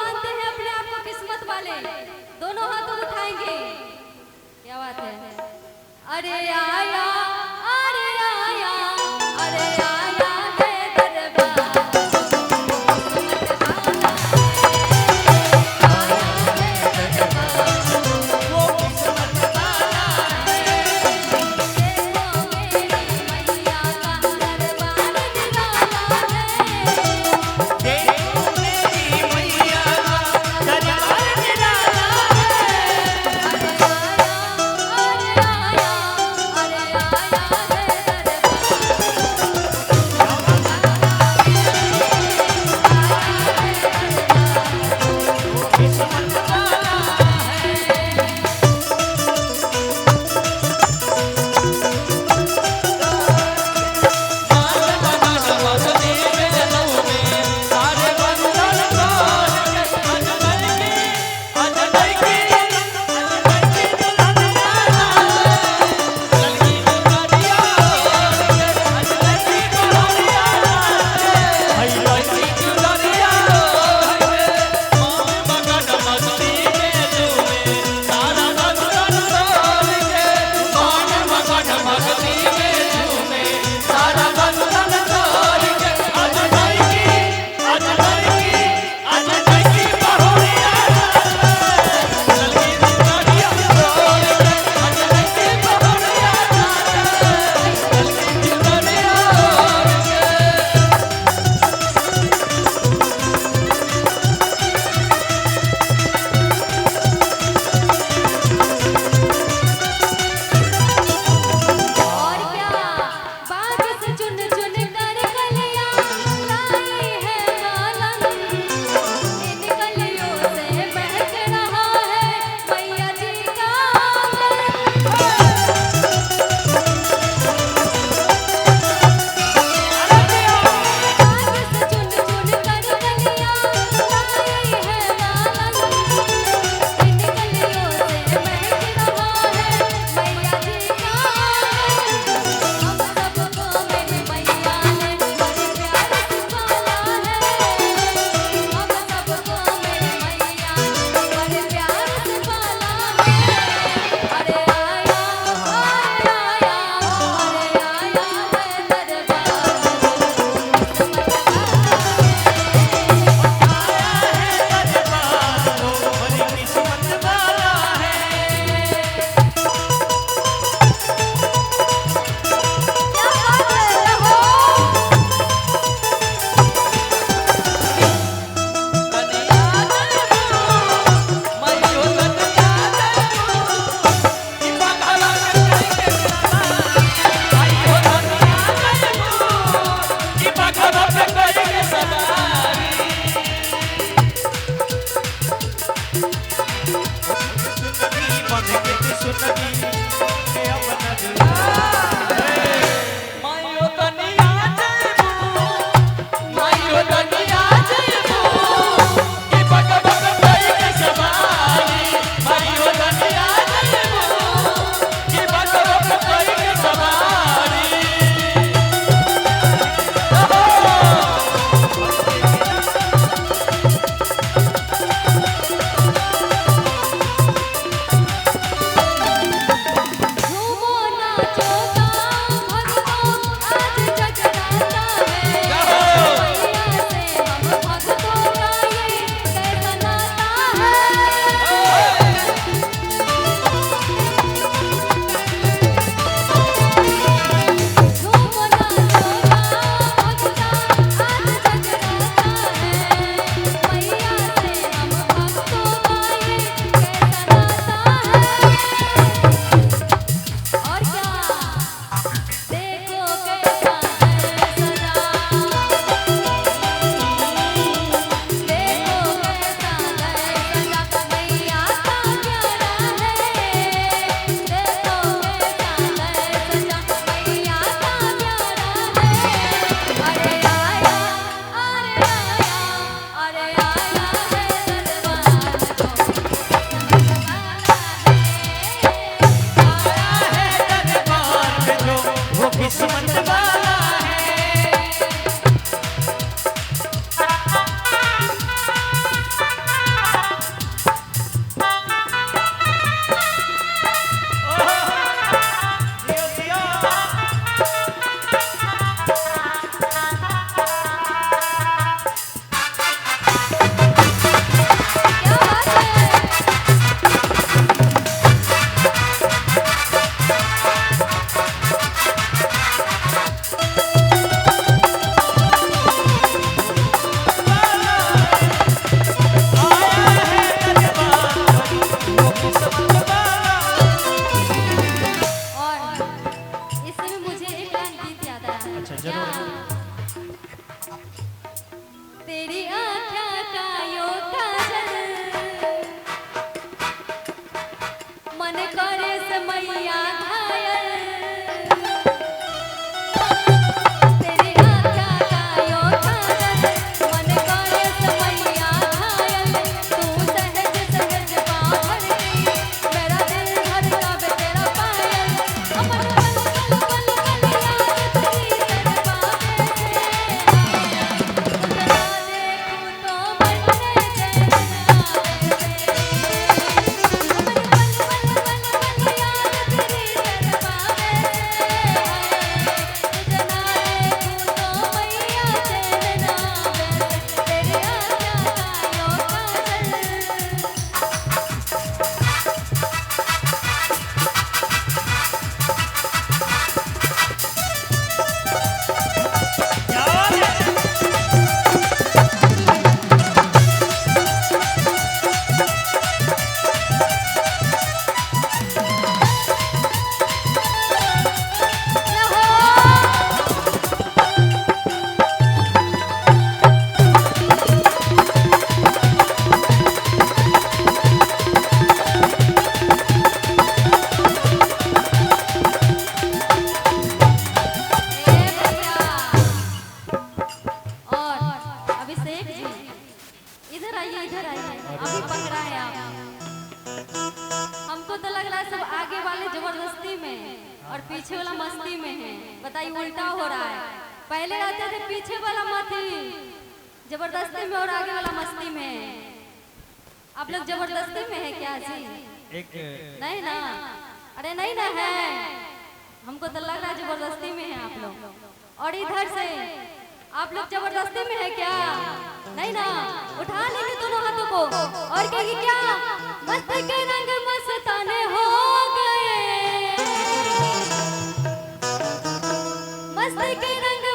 मानते हैं अपने आप को किस्मत वाले, दोनों हाथ उठाएंगे। क्या बात है? अरे आया, अरे आया, अरे आया है दरबार, किस्मत वाला आया है दरबार, वो किस्मत वाला है। देखो मेरी मैया का दरबार निराला है, देखो मेरी मैया का दरबार निराला है। अरे आया, अरे आया, अरे आया इधर आइए, अभी पकड़ा है आप। हमको तो लग रहा है सब आगे वाले जबरदस्ती में और पीछे वाला मस्ती में है। बताइए उल्टा हो रहा है। पहले रहते थे पीछे वाला मस्ती जबरदस्ती में और आगे वाला मस्ती में। आप लोग जबरदस्ती में है क्या जी? एक नहीं ना, अरे नहीं ना है, हमको तो लग रहा है जबरदस्ती में है आप लोग। और इधर से आप लोग जबरदस्ती में है क्या? नहीं ना, उठा लेंगे दोनों हाथों को और कहेंगे क्या मस्त के रंग मस्ताने हो गए, मस्त के रंग